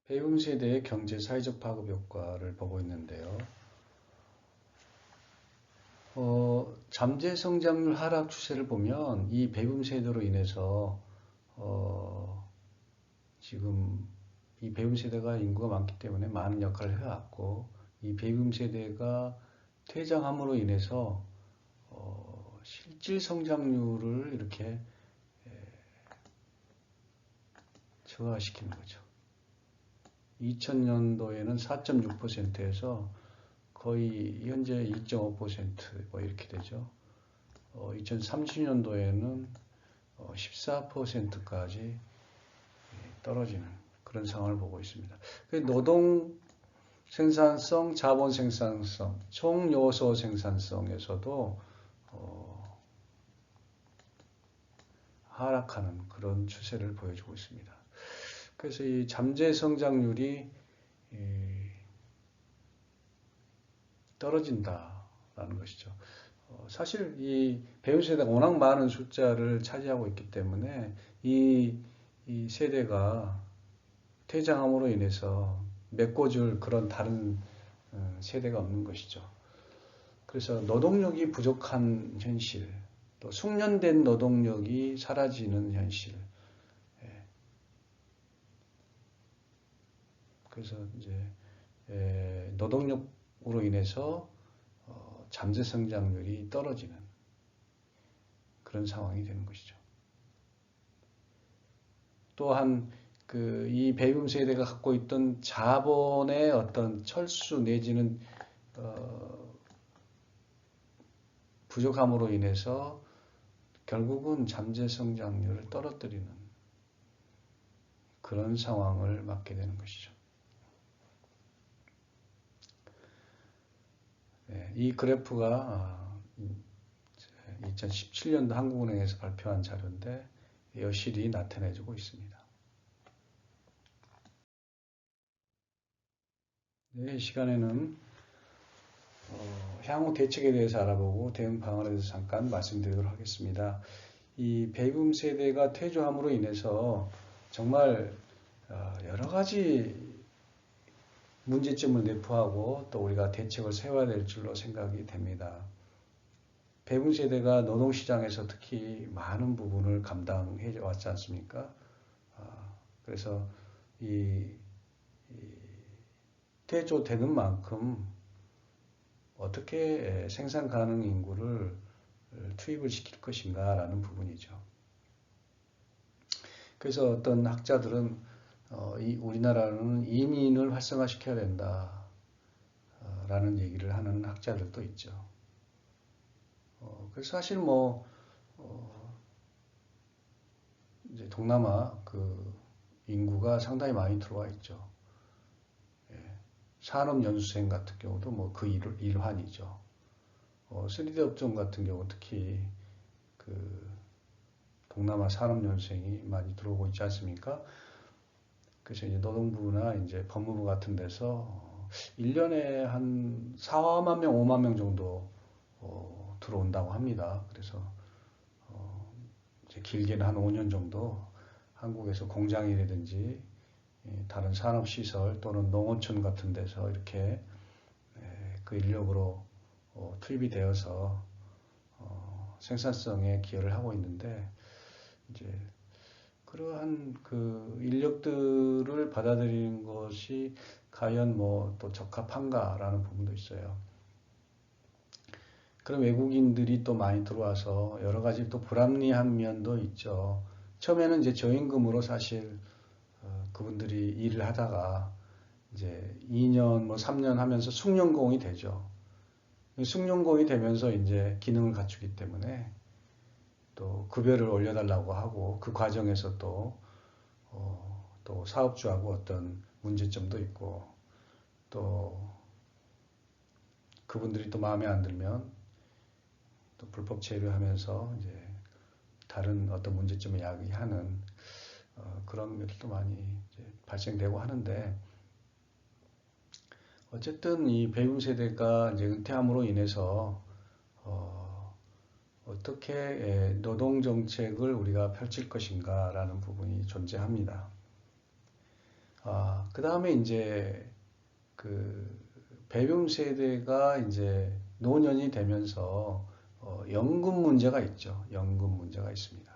배움 세대의 경제 사회적 파급 효과를 보고 있는데요. 잠재 성장률 하락 추세를 보면 이 배움 세대로 인해서 지금 이 배움 세대가 인구가 많기 때문에 많은 역할을 해왔고, 이 배움 세대가 퇴장함으로 인해서 실질 성장률을 이렇게 저하시키는 거죠. 2000년도에는 4.6%에서 거의 현재 2.5% 이렇게 되죠. 2030년도에는 14%까지 떨어지는 그런 상황을 보고 있습니다. 노동 생산성, 자본 생산성, 총 요소 생산성에서도 하락하는 그런 추세를 보여주고 있습니다. 그래서 이 잠재 성장률이 떨어진다라는 것이죠. 사실 이 배움 세대가 워낙 많은 숫자를 차지하고 있기 때문에 이 세대가 퇴장함으로 인해서 메꿔줄 그런 다른 세대가 없는 것이죠. 그래서 노동력이 부족한 현실, 또 숙련된 노동력이 사라지는 현실. 그래서 이제 노동력으로 인해서 잠재 성장률이 떨어지는 그런 상황이 되는 것이죠. 또한 이 배움 세대가 갖고 있던 자본의 어떤 철수 내지는 부족함으로 인해서 결국은 잠재 성장률을 떨어뜨리는 그런 상황을 맞게 되는 것이죠. 이 그래프가 2017년도 한국은행에서 발표한 자료인데 여실히 나타내주고 있습니다. 이 시간에는 향후 대책에 대해서 알아보고 대응 방안에 대해서 잠깐 말씀드리도록 하겠습니다. 이 배움 세대가 퇴조함으로 인해서 정말 여러 가지 문제점을 내포하고 또 우리가 대책을 세워야 될 줄로 생각이 됩니다. 배움 세대가 노동시장에서 특히 많은 부분을 감당해 왔지 않습니까? 그래서 이 퇴조되는 만큼 어떻게 생산 가능 인구를 투입을 시킬 것인가라는 부분이죠. 그래서 어떤 학자들은 우리나라는 이민을 활성화시켜야 된다라는 얘기를 하는 학자들도 있죠. 그래서 사실 이제 동남아 그 인구가 상당히 많이 들어와 있죠. 산업연수생 같은 경우도 그 일환이죠. 3D 업종 같은 경우 특히 그 동남아 산업연수생이 많이 들어오고 있지 않습니까? 그래서 이제 노동부나 이제 법무부 같은 데서 1년에 한 4만 명, 5만 명 정도 들어온다고 합니다. 그래서 이제 길게는 한 5년 정도 한국에서 공장이라든지 다른 산업시설 또는 농어촌 같은 데서 이렇게 그 인력으로 투입이 되어서 생산성에 기여를 하고 있는데 이제 그러한 그 인력들을 받아들이는 것이 과연 또 적합한가라는 부분도 있어요. 그런 외국인들이 또 많이 들어와서 여러 가지 또 불합리한 면도 있죠. 처음에는 이제 저임금으로 사실 그분들이 일을 하다가 이제 2년 3년 하면서 숙련공이 되죠. 숙련공이 되면서 이제 기능을 갖추기 때문에 또 급여를 올려달라고 하고 그 과정에서 또 사업주하고 어떤 문제점도 있고 또 그분들이 또 마음에 안 들면 또 불법 체류하면서 이제 다른 어떤 문제점을 야기하는 그런 것들도 많이 이제 발생되고 하는데 어쨌든 이 배움 세대가 이제 은퇴함으로 인해서 어떻게 노동 정책을 우리가 펼칠 것인가라는 부분이 존재합니다. 그 다음에 이제 그 배움 세대가 이제 노년이 되면서 연금 문제가 있죠. 연금 문제가 있습니다.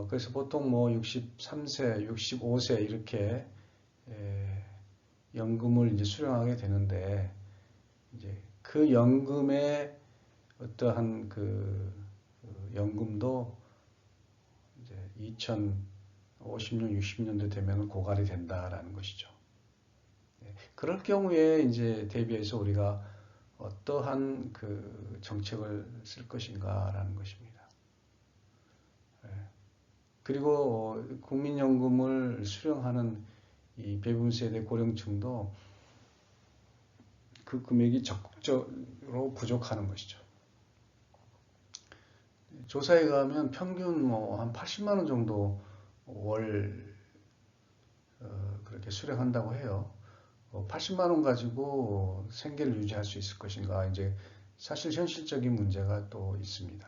그래서 보통 뭐 63세, 65세 이렇게 연금을 이제 수령하게 되는데 이제 그 연금의 어떠한 그 연금도 이제 2050년, 60년도 되면 고갈이 된다라는 것이죠. 그럴 경우에 이제 대비해서 우리가 어떠한 그 정책을 쓸 것인가라는 것입니다. 그리고 국민연금을 수령하는 이 배분세대 고령층도 그 금액이 적극적으로 부족하는 것이죠. 조사에 가면 평균 뭐 한 80만 원 정도 월 그렇게 수령한다고 해요. 80만 원 가지고 생계를 유지할 수 있을 것인가? 이제 사실 현실적인 문제가 또 있습니다.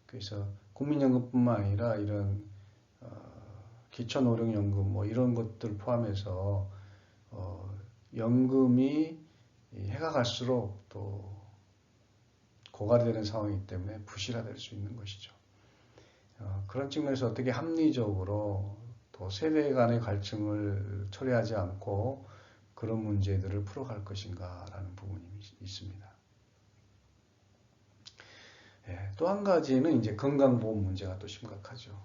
그래서 국민연금뿐만 아니라 이런 기초노령연금 뭐 이런 것들 포함해서 연금이 해가 갈수록 또 고갈이 되는 상황이기 때문에 부실화될 수 있는 것이죠. 그런 측면에서 어떻게 합리적으로 또 세대 간의 갈증을 초래하지 않고 그런 문제들을 풀어갈 것인가라는 부분이 있습니다. 또 한 가지는 이제 건강보험 문제가 또 심각하죠.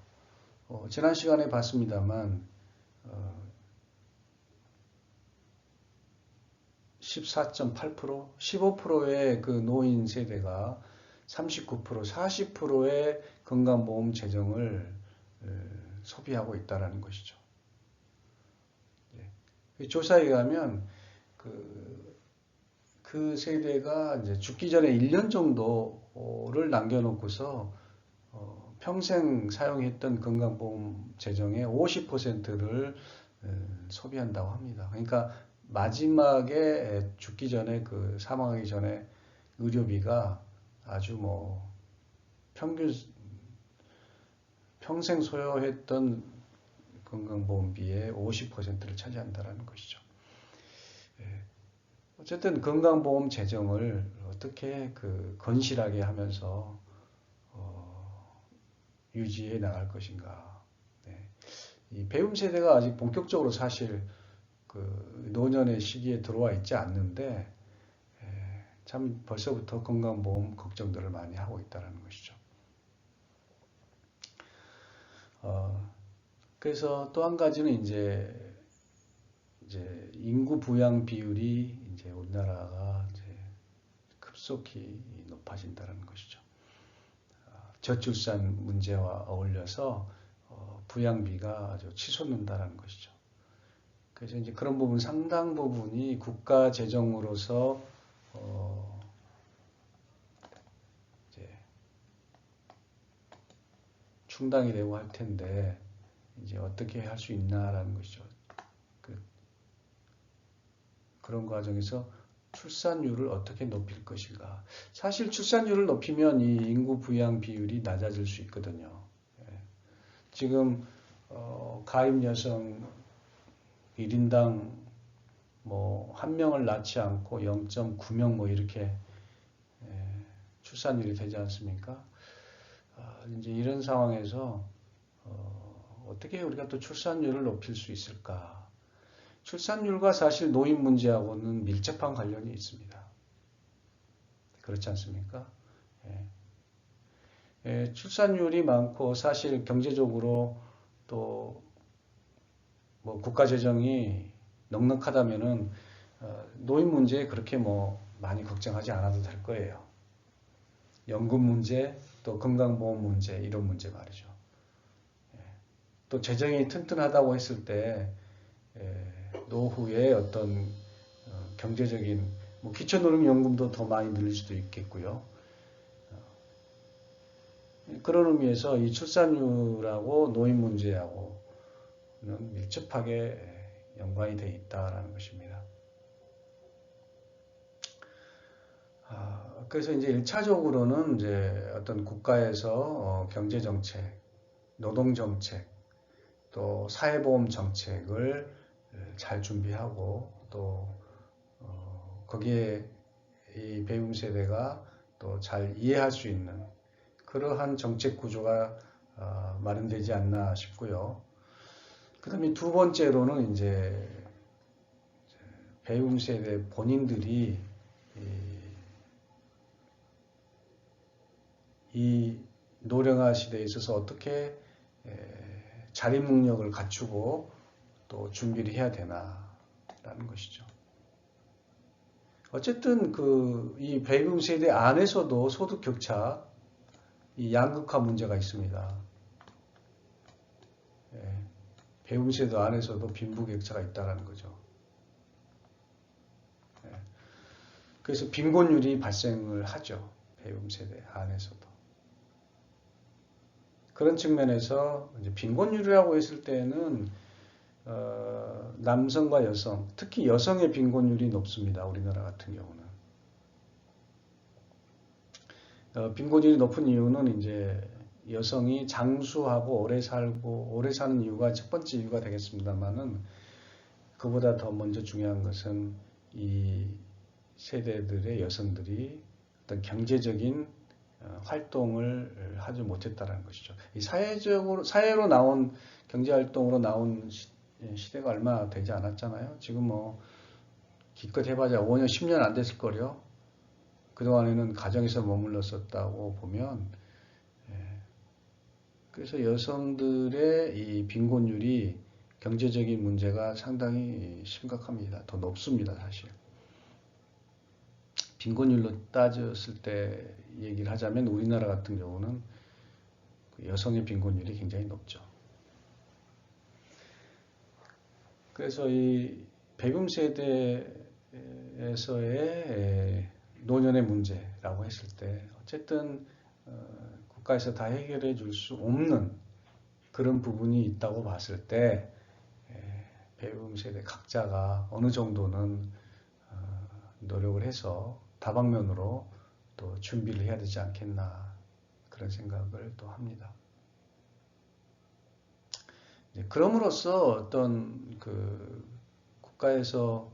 지난 시간에 봤습니다만 14.8%, 15%의 그 노인 세대가 39%, 40%의 건강보험 재정을 소비하고 있다는 것이죠. 조사에 의하면 그 세대가 이제 죽기 전에 1년 정도를 남겨놓고서 평생 사용했던 건강보험 재정의 50%를 소비한다고 합니다. 그러니까 마지막에 죽기 전에 그 사망하기 전에 의료비가 아주 뭐 평생 소요했던 건강보험비의 50%를 차지한다는 것이죠. 어쨌든 건강보험 재정을 어떻게 그 건실하게 하면서 유지해 나갈 것인가. 이 배움 세대가 아직 본격적으로 사실 그 노년의 시기에 들어와 있지 않는데 참 벌써부터 건강보험 걱정들을 많이 하고 있다는 것이죠. 그래서 또 한 가지는 이제 인구 부양 비율이 이제 우리나라가 이제 급속히 높아진다는 것이죠. 저출산 문제와 어울려서 부양비가 아주 치솟는다는 것이죠. 그래서 이제 그런 부분 상당 부분이 국가 재정으로서 이제 충당이 되고 할 텐데 이제 어떻게 할 수 있나라는 것이죠. 그런 과정에서 출산율을 어떻게 높일 것인가. 사실 출산율을 높이면 이 인구 부양 비율이 낮아질 수 있거든요. 지금 가임 여성 1인당 뭐 한 명을 낳지 않고 0.9명 뭐 이렇게 출산율이 되지 않습니까? 이제 이런 상황에서 어떻게 우리가 또 출산율을 높일 수 있을까? 출산율과 사실 노인 문제하고는 밀접한 관련이 있습니다. 그렇지 않습니까? 출산율이 많고 사실 경제적으로 또 뭐 국가 재정이 넉넉하다면은 노인 문제에 그렇게 뭐 많이 걱정하지 않아도 될 거예요. 연금 문제, 또 건강보험 문제 이런 문제 말이죠. 또 재정이 튼튼하다고 했을 때 노후에 어떤 경제적인 뭐 기초노령연금도 더 많이 늘릴 수도 있겠고요. 그런 의미에서 이 출산율하고 노인 문제하고는 밀접하게 연관이 되어 있다라는 것입니다. 그래서 이제 1차적으로는 이제 어떤 국가에서 경제 정책, 노동정책, 또 사회보험 정책을 잘 준비하고 또 거기에 이 베이비 세대가 또 잘 이해할 수 있는 그러한 정책 구조가 마련되지 않나 싶고요. 그 다음에 두 번째로는 이제 베이비 세대 본인들이 이 노령화 시대에 있어서 어떻게 자립 능력을 갖추고 또 준비를 해야 되나라는 것이죠. 어쨌든 이 베이비 세대 안에서도 소득 격차, 이 양극화 문제가 있습니다. 베이비 세대 안에서도 빈부 격차가 있다는 거죠. 그래서 빈곤율이 발생을 하죠. 베이비 세대 안에서도. 그런 측면에서 이제 빈곤율이라고 했을 때는 남성과 여성, 특히 여성의 빈곤율이 높습니다. 우리나라 같은 경우는. 빈곤율이 높은 이유는 이제 여성이 장수하고 오래 살고 오래 사는 이유가 첫 번째 이유가 되겠습니다만은 그보다 더 먼저 중요한 것은 이 세대들의 여성들이 어떤 경제적인 활동을 하지 못했다는 것이죠. 이 사회로 나온 경제 활동으로 나온 시대가 얼마 되지 않았잖아요. 지금 뭐 기껏 해봐야 5년, 10년 안 됐을 거요. 그동안에는 가정에서 머물렀었다고 보면 그래서 여성들의 이 빈곤율이 경제적인 문제가 상당히 심각합니다. 더 높습니다, 사실. 빈곤율로 따졌을 때 얘기를 하자면 우리나라 같은 경우는 여성의 빈곤율이 굉장히 높죠. 그래서 이 배금 세대에서의 노년의 문제라고 했을 때 어쨌든 국가에서 다 해결해 줄 수 없는 그런 부분이 있다고 봤을 때 배금 세대 각자가 어느 정도는 노력을 해서 다방면으로 또 준비를 해야 되지 않겠나 그런 생각을 또 합니다. 그럼으로써 어떤 그 국가에서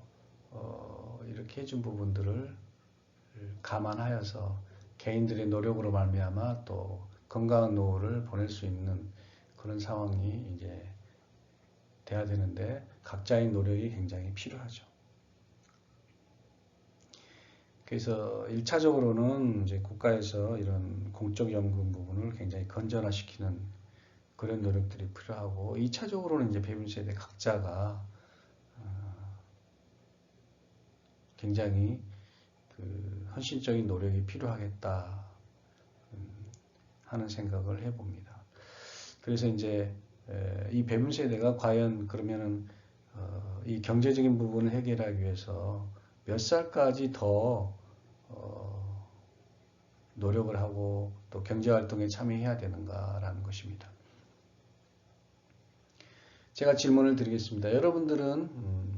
이렇게 해준 부분들을 감안하여서 개인들의 노력으로 말미암아 또 건강한 노후를 보낼 수 있는 그런 상황이 이제 돼야 되는데 각자의 노력이 굉장히 필요하죠. 그래서 1차적으로는 이제 국가에서 이런 공적연금 부분을 굉장히 건전화시키는 그런 노력들이 필요하고 2차적으로는 이제 배분 세대 각자가 굉장히 그 헌신적인 노력이 필요하겠다 하는 생각을 해봅니다. 그래서 이제 이 배분 세대가 과연 그러면은 이 경제적인 부분을 해결하기 위해서 몇 살까지 더 노력을 하고 또 경제활동에 참여해야 되는가라는 것입니다. 제가 질문을 드리겠습니다. 여러분들은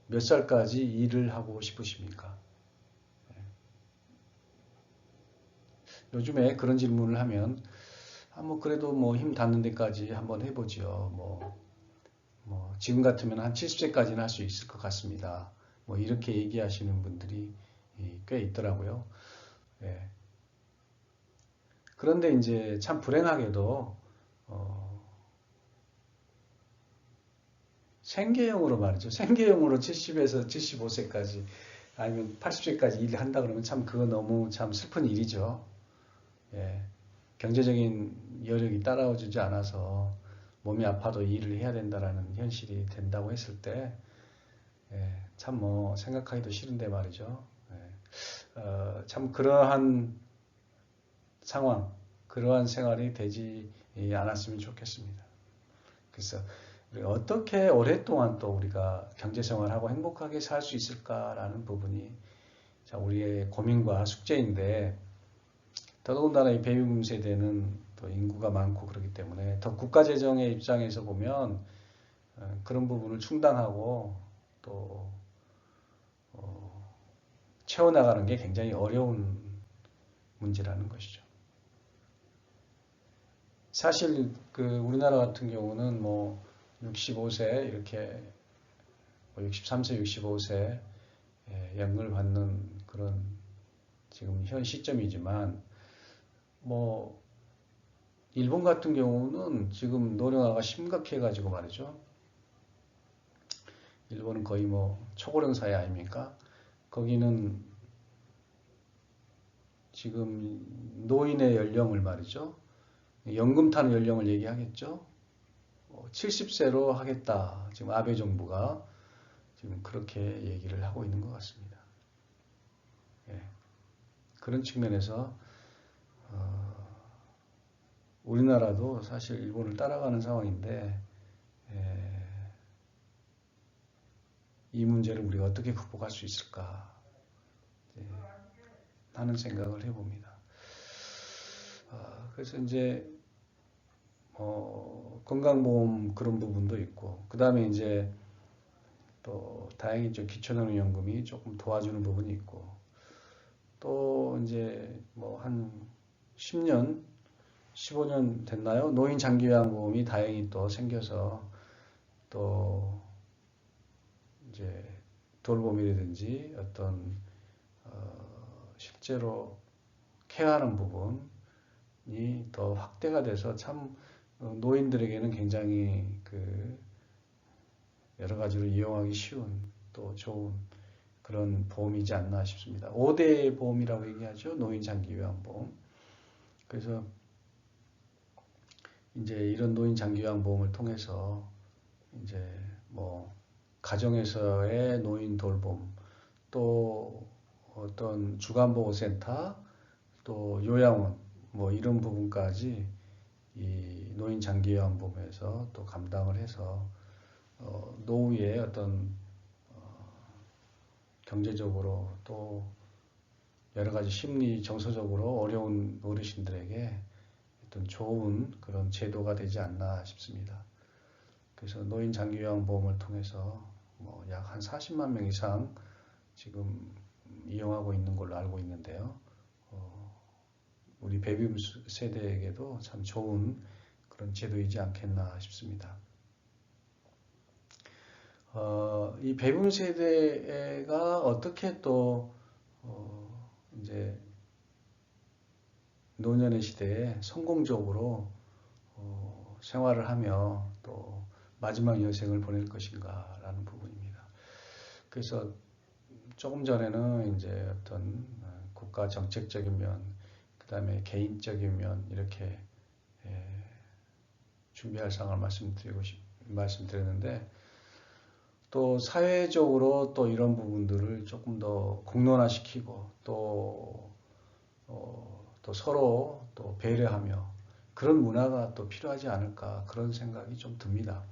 몇 살까지 일을 하고 싶으십니까? 요즘에 그런 질문을 하면 뭐 그래도 뭐 힘 닿는 데까지 한번 해보지요. 뭐 지금 같으면 한 70세까지는 할 수 있을 것 같습니다. 뭐 이렇게 얘기하시는 분들이 꽤 있더라고요. 예. 그런데 이제 참 불행하게도 생계형으로 말이죠. 생계형으로 70에서 75세까지 아니면 80세까지 일을 한다 그러면 참 그거 너무 참 슬픈 일이죠. 예. 경제적인 여력이 따라오지 않아서 몸이 아파도 일을 해야 된다라는 현실이 된다고 했을 때 참 뭐 생각하기도 싫은데 말이죠. 참 그러한 상황, 그러한 생활이 되지 않았으면 좋겠습니다. 그래서 우리가 어떻게 오랫동안 또 우리가 경제생활하고 행복하게 살 수 있을까라는 부분이 우리의 고민과 숙제인데 더더군다나 이 베이비붐 세대는 또 인구가 많고 그렇기 때문에 더 국가재정의 입장에서 보면 그런 부분을 충당하고 또 채워나가는 게 굉장히 어려운 문제라는 것이죠. 사실 그 우리나라 같은 경우는 뭐 65세 이렇게 뭐 63세, 65세 연금을 받는 그런 지금 현 시점이지만 뭐 일본 같은 경우는 지금 노령화가 심각해가지고 말이죠. 일본은 거의 뭐 초고령 사회 아닙니까? 거기는 지금 노인의 연령을 말이죠. 연금 타는 연령을 얘기하겠죠. 70세로 하겠다. 지금 아베 정부가 지금 그렇게 얘기를 하고 있는 것 같습니다. 예. 그런 측면에서 우리나라도 사실 일본을 따라가는 상황인데 이 문제를 우리가 어떻게 극복할 수 있을까 하는 생각을 해봅니다. 그래서 이제 건강보험 그런 부분도 있고 그 다음에 이제 또 다행히 좀 기초노령연금이 조금 도와주는 부분이 있고 또 이제 뭐 한 10년 15년 됐나요? 노인 장기요양보험이 다행히 또 생겨서 또 이제 돌봄이라든지 어떤 실제로 케어하는 부분이 더 확대가 돼서 참 노인들에게는 굉장히 그 여러 가지로 이용하기 쉬운 또 좋은 그런 보험이지 않나 싶습니다. 5대 보험이라고 얘기하죠. 노인 장기 요양보험. 그래서 이제 이런 노인 장기 요양보험을 통해서 이제 뭐 가정에서의 노인 돌봄 또 어떤 주간보호센터 또 요양원 뭐 이런 부분까지 이 노인 장기 요양보험에서 또 감당을 해서 노후에 어떤 경제적으로 또 여러 가지 심리 정서적으로 어려운 어르신들에게 어떤 좋은 그런 제도가 되지 않나 싶습니다. 그래서 노인 장기 요양보험을 통해서 뭐 약 한 40만 명 이상 지금 이용하고 있는 걸로 알고 있는데요. 우리 베이비 세대에게도 참 좋은 그런 제도이지 않겠나 싶습니다. 이 베이비 세대가 어떻게 또 이제 노년의 시대에 성공적으로 생활을 하며 또 마지막 여생을 보낼 것인가라는 부분입니다. 그래서 조금 전에는 이제 어떤 국가 정책적인 면, 그 다음에 개인적인 면 이렇게 준비할 사항을 말씀드렸는데 또 사회적으로 또 이런 부분들을 조금 더 공론화시키고 또 서로 또 배려하며 그런 문화가 또 필요하지 않을까 그런 생각이 좀 듭니다.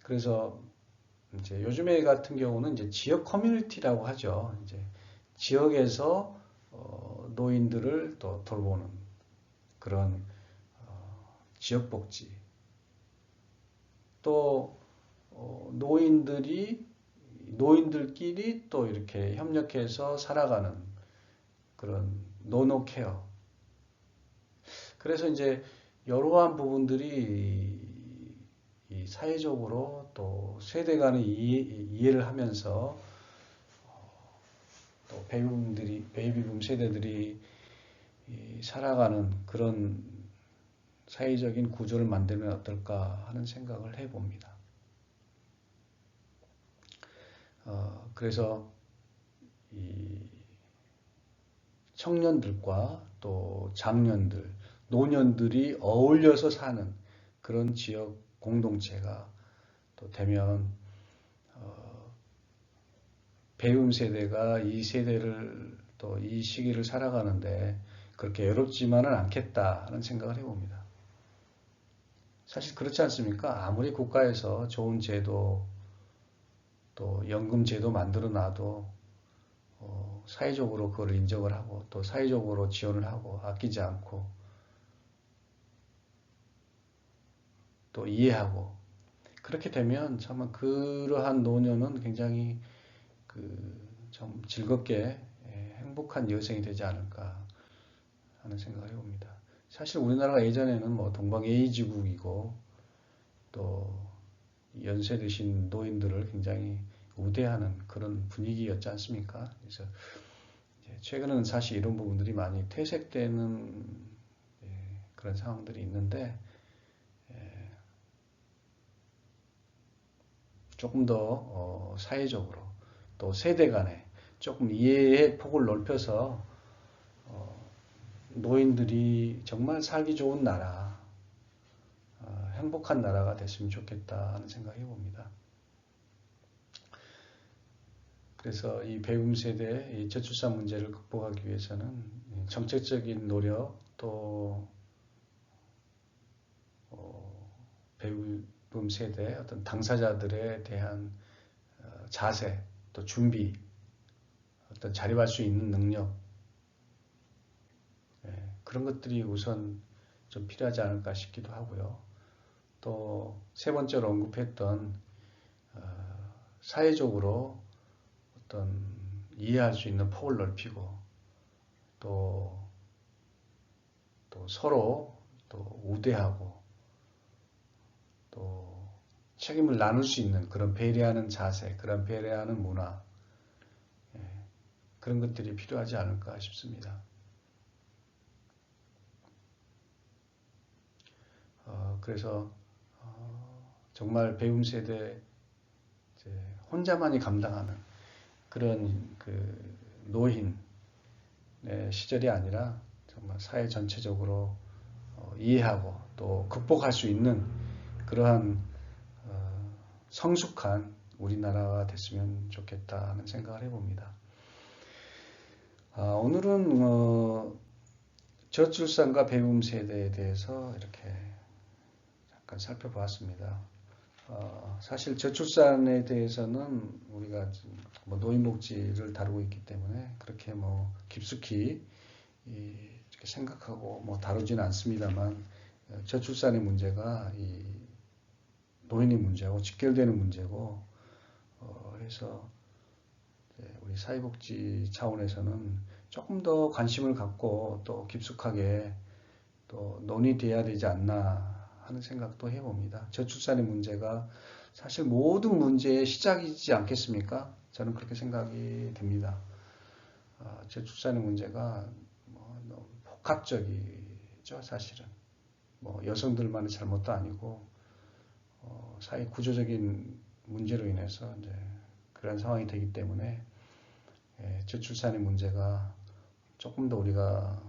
그래서 이제 요즘에 같은 경우는 이제 지역 커뮤니티라고 하죠. 이제 지역에서 노인들을 또 돌보는 그런 지역 복지 또 노인들끼리 또 이렇게 협력해서 살아가는 그런 노노 케어. 그래서 이제 이러한 부분들이 이 사회적으로 또 세대 간의 이해를 하면서 또 베이비붐 세대들이 살아가는 그런 사회적인 구조를 만들면 어떨까 하는 생각을 해봅니다. 그래서 이 청년들과 또 장년들, 노년들이 어울려서 사는 그런 지역 공동체가 또 되면 배움 세대가 이 세대를 또 이 시기를 살아가는데 그렇게 외롭지만은 않겠다 하는 생각을 해봅니다. 사실 그렇지 않습니까? 아무리 국가에서 좋은 제도 또 연금 제도 만들어 놔도 사회적으로 그걸 인정을 하고 또 사회적으로 지원을 하고 아끼지 않고 또 이해하고 그렇게 되면 참 그러한 노년은 굉장히 좀 즐겁게 행복한 여생이 되지 않을까 하는 생각을 해봅니다. 사실 우리나라가 예전에는 뭐 동방예의지국이고 또 연세 드신 노인들을 굉장히 우대하는 그런 분위기였지 않습니까? 그래서 최근에는 사실 이런 부분들이 많이 퇴색되는 그런 상황들이 있는데 조금 더 사회적으로 또 세대 간에 조금 이해의 폭을 넓혀서 노인들이 정말 살기 좋은 나라, 행복한 나라가 됐으면 좋겠다 하는 생각을 해봅니다. 그래서 이 배움 세대 이 저출산 문제를 극복하기 위해서는 정책적인 노력 또 배움 세대 어떤 당사자들에 대한 자세 또 준비 어떤 자립할 수 있는 능력 그런 것들이 우선 좀 필요하지 않을까 싶기도 하고요. 또 세 번째로 언급했던 사회적으로 어떤 이해할 수 있는 폭을 넓히고 또 서로 또 우대하고 또 책임을 나눌 수 있는 그런 배려하는 자세, 그런 배려하는 문화 그런 것들이 필요하지 않을까 싶습니다. 그래서 정말 배움 세대 혼자만이 감당하는 그런 그 노인의 시절이 아니라 정말 사회 전체적으로 이해하고 또 극복할 수 있는 그러한 성숙한 우리나라가 됐으면 좋겠다는 생각을 해봅니다. 오늘은 저출산과 배움 세대에 대해서 이렇게 잠깐 살펴보았습니다. 사실 저출산에 대해서는 우리가 뭐 노인복지를 다루고 있기 때문에 그렇게 뭐 깊숙이 이렇게 생각하고 뭐 다루지는 않습니다만 저출산의 문제가 이 노인의 문제하고 직결되는 문제고 해서 우리 사회복지 차원에서는 조금 더 관심을 갖고 또 깊숙하게 또 논의돼야 되지 않나 하는 생각도 해봅니다. 저출산의 문제가 사실 모든 문제의 시작이지 않겠습니까? 저는 그렇게 생각이 됩니다. 저출산의 문제가 뭐 너무 복합적이죠, 사실은. 뭐 여성들만의 잘못도 아니고 사회 구조적인 문제로 인해서 이제 그런 상황이 되기 때문에 저출산의 문제가 조금 더 우리가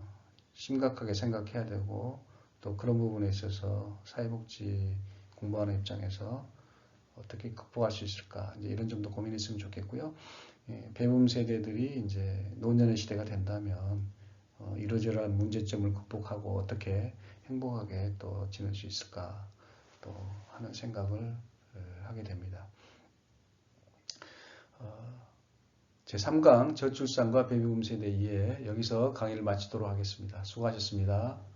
심각하게 생각해야 되고 또 그런 부분에 있어서 사회복지 공부하는 입장에서 어떻게 극복할 수 있을까 이제 이런 점도 고민했으면 좋겠고요. 배움 세대들이 이제 노년의 시대가 된다면 이러저러한 문제점을 극복하고 어떻게 행복하게 또 지낼 수 있을까 또 하는 생각을 하게 됩니다. 제3강 저출산과 배움 세대 이해 여기서 강의를 마치도록 하겠습니다. 수고하셨습니다.